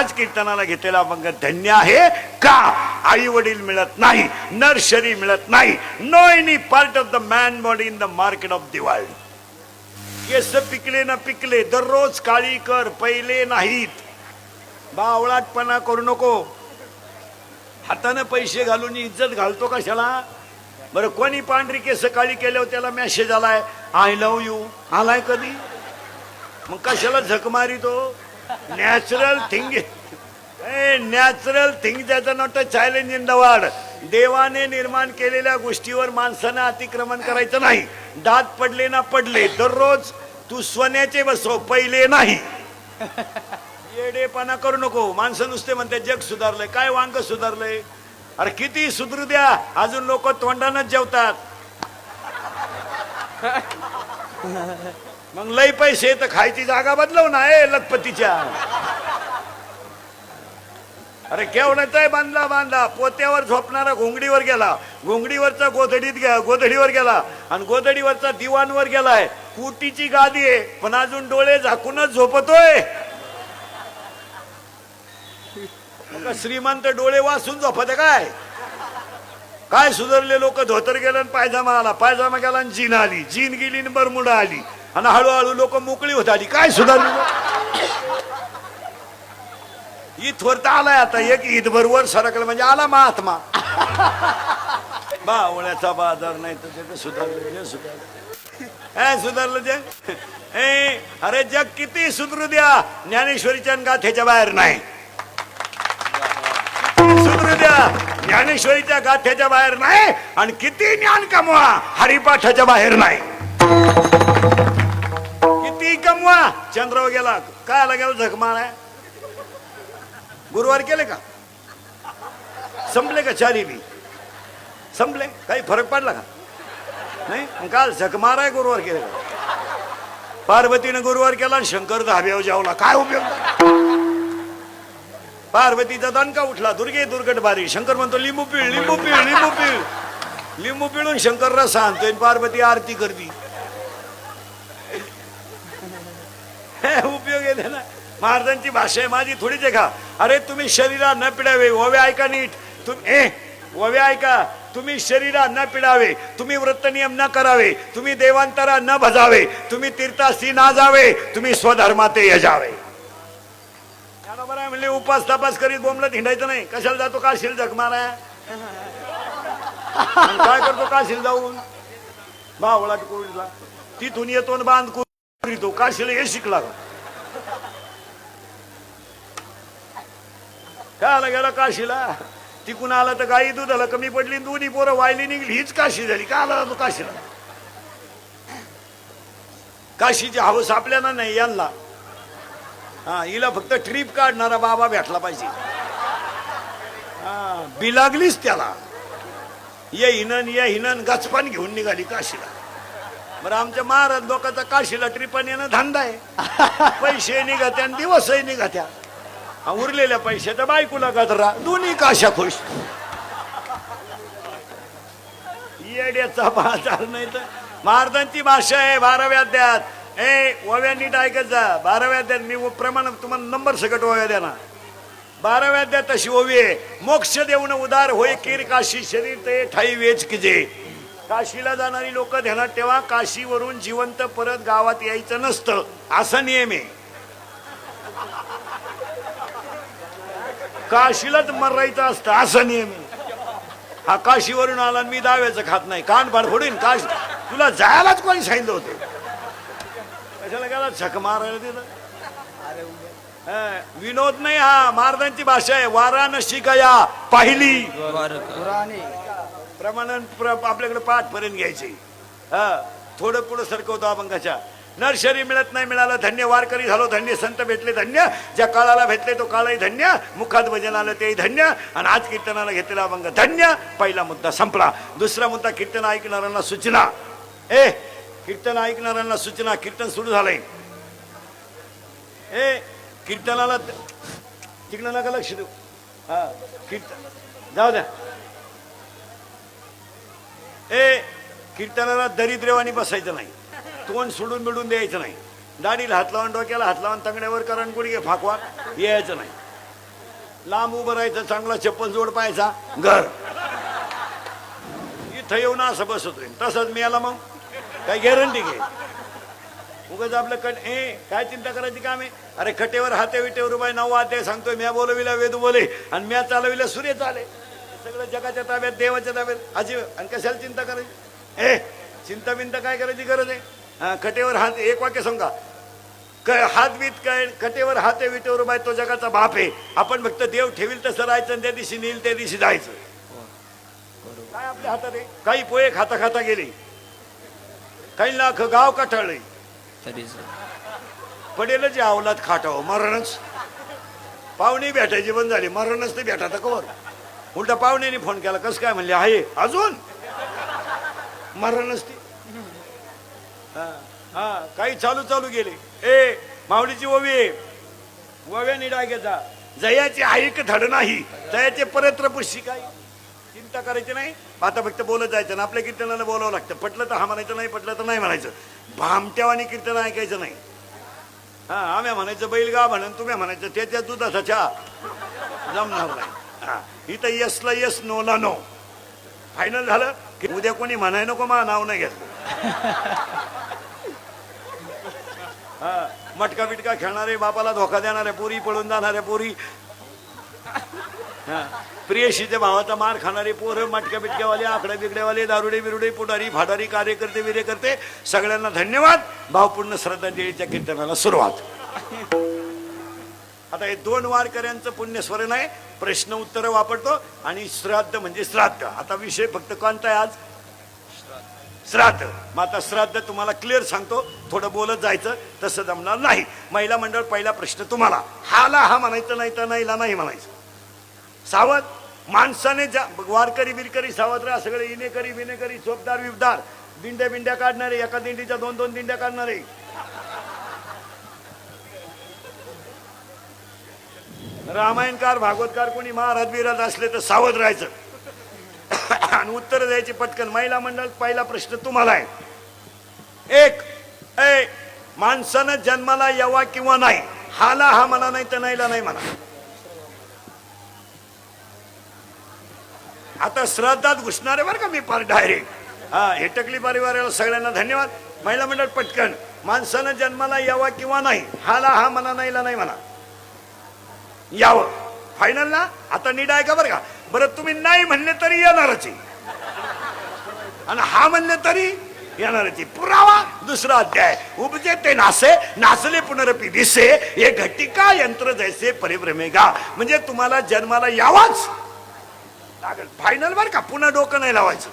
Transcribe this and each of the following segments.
आज कीर्तनाला घेतलेला अभंग धन्य आहे का? आई वडील मिळत नाही, नर्सरी मिळत नाही. No any part of the man body in the market of the world. केस पिकले ना पिकले, दररोज काळी कर, पहिले नाहीत. बावळाटपणा करू नको. हाताने पैसे घालून इज्जत घालतो कशाला? बरं, कोणी पांढरी केस काळी केल्यावर त्याला मेसेज आलाय आय लव्ह यू, आलाय कधी? मग कशाला झक मारितो? नॅचरल थिंग, नॅचरल थिंग त्याचं not a challenge in the world. देवाने निर्माण केलेल्या गोष्टीवर माणसानं अतिक्रमण करायचं नाही. दात पडले ना पडले, दररोज तू सोन्याचे बसव, पहिले नाही. येडेपणा करू नको. माणसं नुसते म्हणते जग सुधारलंय. काय वांग सुधारलंय? अरे किती सुधरू द्या, अजून लोक तोंडानच जेवतात. मग लय पैसे तर खायची जागा बदलव ना लखपतीच्या. अरे केवढाच आहे बांधला बांधला. पोत्यावर झोपणारा घोंगडीवर गेला, घोंगडीवरचा गोधडीवर गेला, आणि गोधडीवरचा दिवाणवर गेलाय. कुटीची गादी आहे पण अजून डोळे झाकूनच झोपतोय. श्रीमंत डोळे वाचून झोपत काय? काय सुधारले लोक? धोतर गेलं आणि पायजामा आला, पायजामा गेला आणि जीन आली, जीन गेली आणि बरमुडा आली, आणि हळूहळू लोक मोकळी होत आली. काय सुधारले? ईदवर आलाय आता एक ईद बरोबर सरकलं म्हणजे आला महात्मा. बावळ्याचा बाजार नाही तर जग सुधारलं. सुधारलं जग. अरे जग किती सुधरू द्या, ज्ञानेश्वरीच्या गाथेच्या बाहेर नाही. सुधरू द्या, ज्ञानेश्वरीच्या गाथ्याच्या बाहेर नाही. आणि किती ज्ञान कमवा, हरिपाठाच्या बाहेर नाही. किती कमवा. चंद्रावर गेला, काय गेला झक माराय? गुरुवार केले का? संपले का? चारी बी संपले? काही फरक पडला का? नाही. काल झक माराय गुरुवार केले का? पार्वतीने गुरुवार केला आणि शंकर धाब्यावर जावला. काय उपयोग? पार्वतीचा दणका उठला, दुर्गे दुर्गट बारी. शंकर म्हणतो लिंबू पिळ, लिंबू पिळ, लिंबू पिळ. लिंबू पिळून शंकर रस आणतोय, पार्वती आरती करती. उपयोग येते ना. महाराजांची भाषा आहे, माझी थोडीच आहे का? अरे तुम्ही शरीरा न पिडावे. ओवे ऐका नीट. ओवे ऐका. तुम्ही शरीरा न पिडावे, तुम्ही व्रत नियम न करावे, तुम्ही देवांतरा न भजावे, तुम्ही तीर्थासी ना जावे, तुम्ही स्वधर्माते यजावे. म्हणले उपास तपास करीत बोंबलत हिंडायचं नाही. कशाला जातो काशील झक मारा? काय करतो काशील जाऊन? बावळा कोळीला तिथून येतो आणि बांध करीतो. काशीला हे शिकला का? काय आला गेला काशीला? तिकून आला तर गाई दुधाला कमी पडली, दोन्ही पोरं वायली निघली, हीच काशी झाली. का आला तो काशीला? काशीची हवस आपल्याला नाही, यांना. हा, हिला फक्त ट्रिप काढणारा बाबा भेटला पाहिजे. हा, बिलागलीच त्याला. ये हिनन गचपान घेऊन निघाली काशीला. बरं, आमच्या महाराज लोकांचा काशीला ट्रिपान येणं धंदा आहे. पैसे निघत्या आणि दिवसही निघत्या. उरलेल्या पैशाच्या बायकोला गजरा, दोन्ही काशा खुश. येड्याचा बाजार नाही तर. महाराजांची भाषा आहे 12व्या अध्यायात. ओव्या नीट ऐकत जा. 12व्या अध्यायात मी प्रमाण तुम्हाला नंबर सकट ओव्या द्या ना. 12व्या अध्यायात अशी ओवी आहे. मोक्ष देऊन उदार होय कीर काशी, शरीर ते ठाई वेच किजे. काशीला जाणारी लोक ध्यानात ठेवा, काशीवरून जिवंत परत गावात यायचं नसतं, असा नियम आहे. काशीलाच मरायचं असतं, असा नियम आहे. हा काशीवरून आला मी दाव्याचं खात नाही, कान फाड फोडीन. काशी तुला जायलाच कोणी सांगितलं होतं? कशाला गेला झक मारायला दिलं? विनोद नाही, हा महाराजांची भाषा आहे. वाराणसी गया पाहिली प्रमाण आपल्याकडे पाठ पर्यंत घ्यायचे. थोडं पुढे सरकवतो अभंगाच्या. नर्सरी मिळत नाही, मिळालं धन्य. वारकरी झालो धन्य, संत भेटले धन्य, ज्या काळाला भेटले तो काळही धन्य, मुखात भजन आलं तेही धन्य. आणि आज कीर्तनाला घेतलेला अभंग धन्य. पहिला मुद्दा संपला. दुसरा मुद्दा कीर्तन ऐकणाऱ्यांना सूचना. कीर्तन ऐकणाऱ्यांना सूचना. कीर्तन सुरू झालंय. कीर्तनाला तिकडं नका लक्ष देऊ. हा, कीर्तन जाऊ द्या. कीर्तनाला दरिद्रेवानी बसायचं नाही, तोंड सोडून बिडून द्यायचं नाही, दाढीला हात लावून, डोक्याला हात लावून, तंगड्यावर करण गुडघे फाकवा यायचं नाही. लांब उभं राहायचं, चांगला चप्पल जोड पाहायचा, घर इथं येऊन असं बसतोय. तसंच मी आला मग काय गॅरंटी घे. उगाच आपलं काय चिंता करायची काम आहे. अरे कटेवर हाते विटेवर रुपये 9 अध्याय सांगतोय, म्या बोलविला वेद बोले आणि म्या चालविला सूर्य चाले. सगळं जगाच्या ताब्यात, देवाच्या ताब्यात अजिब. आणि कशाला चिंता करायची? चिंता बिंता काय करायची गरज आहे? कटेवर हात, एक वाक्य सांगा, हात बीत काय, कटेवर हाते विटेवर रुपये तो जगाचा बाप आहे. आपण फक्त देव ठेवील तसं राहायचं, त्या दिवशी नेईल त्या दिवशी जायचं. काय आपल्या हातात आहे? काही पोहे खाता खाता गेले, काही लाख गाव कटाळले, पडेलच अवलाद खाटाव, मरणच. पाहुणे भेटायची बंद झाली, मरणच ते भेटा कवर. उलटा पाहुण्याने फोन केला, कसं काय म्हणले, आहे अजून मरणच ते. काही चालू गेले. माऊलीची ओवी, ओव्याने डाग्याचा जयाची ऐक धड नाही, जयाचे परत्र पुष्टी. काय चिंता करायची नाही. आता फक्त बोलत जायचं ना. आपल्या कीर्तनाला बोलावं लागतं. पटलं तर हा म्हणायचं, नाही पटलं तर नाही म्हणायचं. भामट्यावानी कीर्तन ऐकायचं नाही. आम्ही म्हणायचं बैलगा म्हणून, तुम्ही म्हणायचं त्याच्या दुधाचा चहा, जमणार नाही. इथं यसला यस, नोला नो. फायनल झालं की उद्या कोणी म्हणाय नको मा नाव नाही घेतलं. मटका बिटका खेळणारे, बापाला धोका देणाऱ्या पोरी, पळून जाणाऱ्या पोरी, प्रियशीच्या भावाचा मार खाणारे पोरं, मटक्या बिटक्यावाले, आकडे बिकड्यावाले, दारुडे बिरुडे, पुढारी फाडारी, कार्यकर्ते विरेकर्ते, सगळ्यांना धन्यवाद. भावपूर्ण श्रद्धांजलीच्या कीर्तनाला सुरुवात. आता हे 2 वारकऱ्यांचं पुण्यस्मरण आहे. प्रश्न उत्तर वापरतो आणि श्राद्ध म्हणजे श्राद्ध. आता विषय फक्त कोणता आहे आज? श्राद्ध. मग आता श्राद्ध तुम्हाला क्लिअर सांगतो, थोडं बोलत जायचं, तसं जमणार नाही. महिला मंडळ, पहिला प्रश्न तुम्हाला. हाला हा म्हणायचं, नाही तर नाहीला नाही म्हणायचं. सावध माणसाने वारकरी बिरकरी सावध राहा. सगळे इनेकरी विनेकरी, चोपदार विपदार, दिंड्या बिंड्या काढणारे, एका दिंडीच्या 2-2 दिंड्या काढणारे, रामायणकार भागवतकार कोणी महाराज बिराज असले तर सावध राहायचं आणि उत्तर द्यायची पटकन. महिला मंडळ, पहिला प्रश्न तुम्हाला आहे. 1. माणसानं जन्माला यावा किंवा नाही, हाला हा म्हणा, नाही तर नाहीला नाही म्हणा. आता श्राद्धात घुसणारे बरं का मी पार डायरेक्ट. हे टकली परिवाराला सगळ्यांना धन्यवाद. महिला मंडळ पटकन. माणसानं जन्माला यावा किंवा नाही, हाला हा म्हणा, नाहीला नाही म्हणा. यावं फायनल ना. आता नीट आहे का बरं का. बरं तुम्ही नाही म्हणले तरी येणारच आहे आणि हा म्हणले तरी येणारच आहे. पुरावा 2रा अध्याय. उपजे ते नासे, नाचले पुनरपी दिसे, हे घटिका यंत्र जैसे परिभ्रमेगा. म्हणजे तुम्हाला जन्माला यावाच लागेल. फायनल बर का. पुन्हा डोकं नाही लावायचं.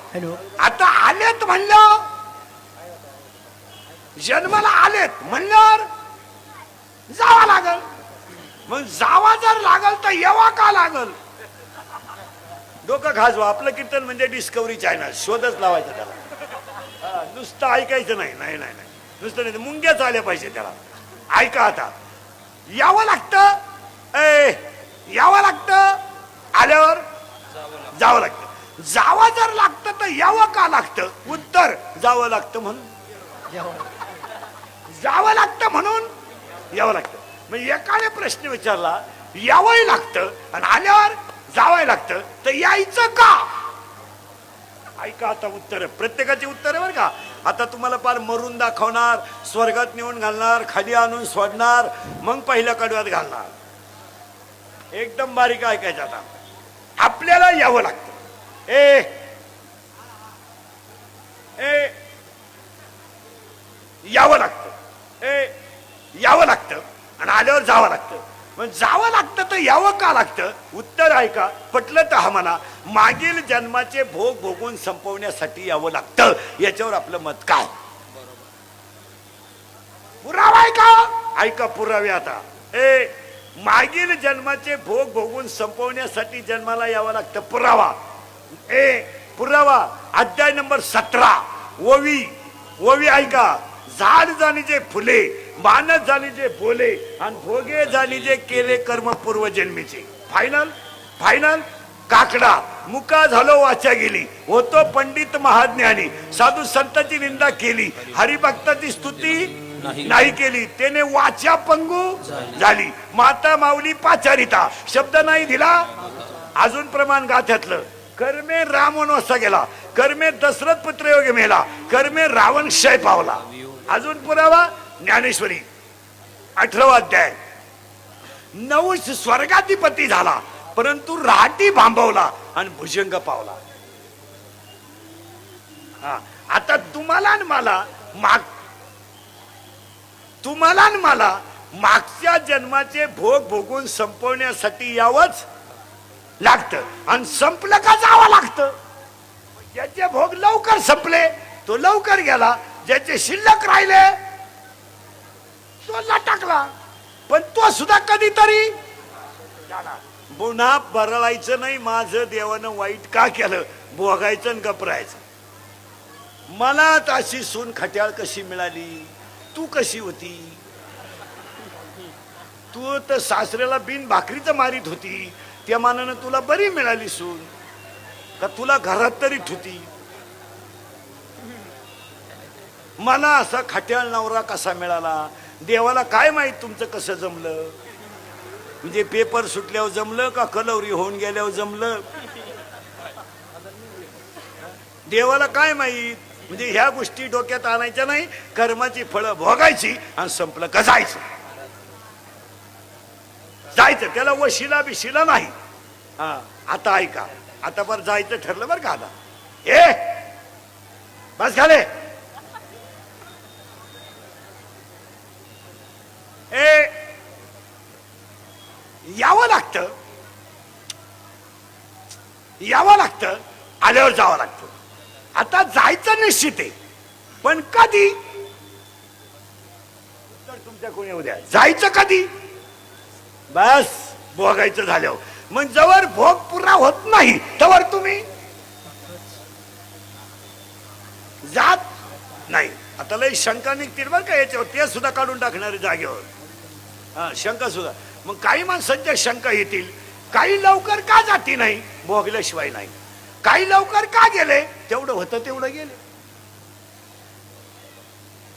आता आलेत म्हणलं, जन्माला आलेत म्हणल्यावर जावा लागल. मग जावा जर लागल तर येवा का लागल? डोकं खाजवा. आपलं कीर्तन म्हणजे डिस्कवरी चॅनल, शोधच लावायचा त्याला. नुसतं ऐकायचं नाही. नाही नाही नाही नुसतं नाही, मुंग्याच आल्या पाहिजे त्याला. ऐका आता. यावं लागतं, यावं लागतं, आल्यावर जावं लागतं. जावं जर लागतं तर यावं का लागतं? उत्तर जावं लागतं म्हणून. जावं लागतं म्हणून यावं लागतं. मग एकाने प्रश्न विचारला, यावंही लागतं आणि आल्यावर जावं लागतं, तर यायचं का? ऐका आता उत्तर, प्रत्येकाची उत्तर बरं का. आता तुम्हाला पार मरून दाखवणार, स्वर्गात नेऊन घालणार, खाली आणून सोडणार, मग पहिल्या कडव्यात घालणार. एकदम बारीक ऐकायचं. आता आपल्याला यावं लागतं. यावं लागतं, यावं लागतं आणि आल्यावर जावं लागतं. मग जावं लागतं तर यावं का लागतं? उत्तर ऐका, पटलं तर हा म्हणा. मागील जन्माचे भोग भोगून संपवण्यासाठी यावं लागतं. याच्यावर आपलं मत काय? पुरावा आहे का? ऐका पुरावे आता. मागील जन्माचे भोग भोगून संपवण्यासाठी जन्माला यावं लागतं. पुरावा. पुरावा अध्याय नंबर 17. ओवी. ओवी ऐका. झाड जाणीचे फुले, मानस जाणीचे बोले, आणि भोगे जाणीचे केले कर्म पूर्वजन्मीचे. फायनल. फायनल. काकडा. मुका झालो वाचा गेली, होतो पंडित महाज्ञानी, साधू संतांची निंदा केली, हरिभक्ताची स्तुती नाही केली, त्याने वाचा पंगू झाली, माता माऊली पाचारिता, शब्द नाही दिला. अजून प्रमाण गाथ्यातलं, कर्मे राम वनवासा गेला, कर्मे दशरथ पुत्र योगी मेला, कर्मे रावण क्षय पावला. अजून पुरावा ज्ञानेश्वरी 18वा अध्याय. नवस स्वर्गाधिपती झाला, परंतु राटी भांबवला आणि भुजंग पावला. आता तुम्हाला आणि मला मागच्या जन्माचे भोग भोगून संपवण्यासाठी यावंच लागतं, आणि संपलं का जावं लागतं. ज्याचे भोग लवकर संपले तो लवकर गेला, ज्याचे शिल्लक राहिले तो लटकला, पण तो सुद्धा कधीतरी पुन्हा बरळायचं नाही. माझं देवानं वाईट का केलं, भोगायचं आणि गपरायचं. मला अशी सून खट्याळ कशी मिळाली, तू कशी होती, तू तर सासऱ्याला बिन भाकरीचं मारीत होती, त्या मानानं तुला बरी मिळाली सून का, तुला घरात तरी ठुती. मला असा खट्याळ नवरा कसा मिळाला, देवाला काय माहित तुमचं कसं जमलं. म्हणजे पेपर सुटल्यावर जमलं का कलवरी होऊन गेल्यावर जमलं, देवाला काय माहित. म्हणजे ह्या गोष्टी डोक्यात आणायच्या नाही, कर्माची फळं भोगायची आणि संपलं का जायचं. त्याला वशिला बिशिला नाही. आता ऐका, आता बरं जायचं ठरलं बरं का. आता बस झाले. यावं लागतं, आल्यावर जावं लागतं. आता जायचं निश्चित आहे, पण कधी तुमच्या कोणी उद्या जायचं कधी, बस भोगायचं झाल्यावर. मग जवळ भोग पुरा होत नाही तवर तुम्ही जात नाही. आता लय शंका निघतील बरं का याच्यावर, ते सुद्धा काढून टाकणारे जागेवर. शंका सुद्धा. मग काही माणसांच्या शंका येतील, काही लवकर का जाती नाही, भोगल्याशिवाय नाही. काही लवकर का गेले, तेवढं होतं तेवढं गेले.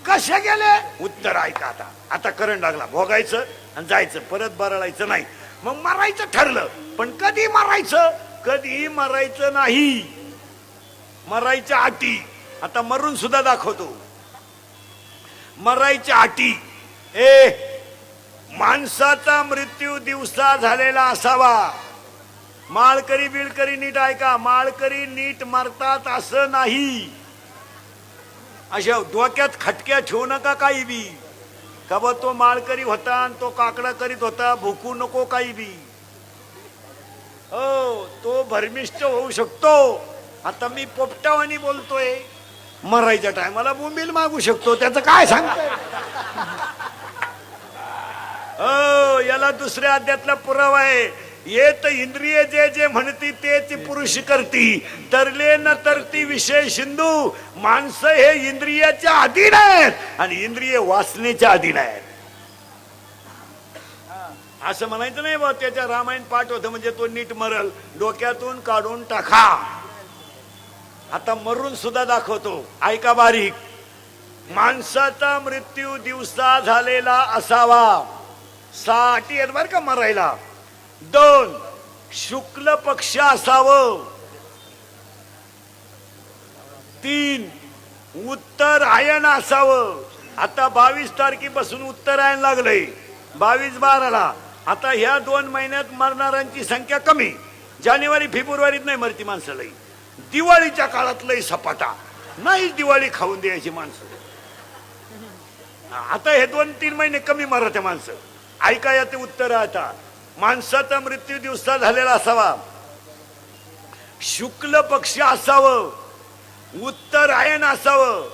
कसे गेले, उत्तर ऐका. आता करंट लागला, भोगायचं आणि जायचं, परत बरळायचं नाही. मग मरायचं ठरलं, पण कधी मरायचं, कधी मरायचं नाही. मरायच्या अटी आता मरून सुद्धा दाखवतो. मरायच्या अटी, माणसाचा मृत्यू दिवसा झालेला असावा. माळकरी बिळकरी नीट ऐका, माळकरी नीट मरतात असं नाही. अशा डोक्यात खटक्या ठेवू नका काही बी, का बा तो माळकरी होता आणि तो काकडा करीत होता, भुकू नको काही बी. हो, तो भरमिष्ट होऊ शकतो. आता मी पोपटावानी बोलतोय, मरायच्या टायमाला बोंबील मागू शकतो, त्याचं काय सांगतोय. हो, याला दुसऱ्या अध्यायातला पुरावा आहे. येत इंद्रिय जे जे म्हणती तेच पुरुष करती, तरले न तरती विषय सिंधू. माणसं हे इंद्रियाच्या अधीन आहेत आणि इंद्रिय वासनेच्या अधीन आहेत. असं म्हणायचं नाही बा त्याच्या रामायण पाठ होतं म्हणजे तो नीट मरल, डोक्यातून काढून टाका. आता मरून सुद्धा दाखवतो, ऐका बारीक. माणसाचा मृत्यू दिवसा झालेला असावा. 6 अटी आहेत बर का मरायला. 2 शुक्ल पक्ष असावं. 3 उत्तरायण असावं. आता 22 तारखेपासून उत्तरायण लागलंय, 22-12ला. आता ह्या 2 महिन्यात मरणाऱ्यांची संख्या कमी. जानेवारी फेब्रुवारीत नाही मरती माणसं लई. दिवाळीच्या काळात लई सपाटा नाही, दिवाळी खाऊन द्यायची माणसं. आता हे 2-3 महिने कमी मरते माणसं. ऐका या ते उत्तर. आता माणसाचा मृत्यू दिवसा झालेला असावा, शुक्ल पक्ष असावं, उत्तरायण असावं.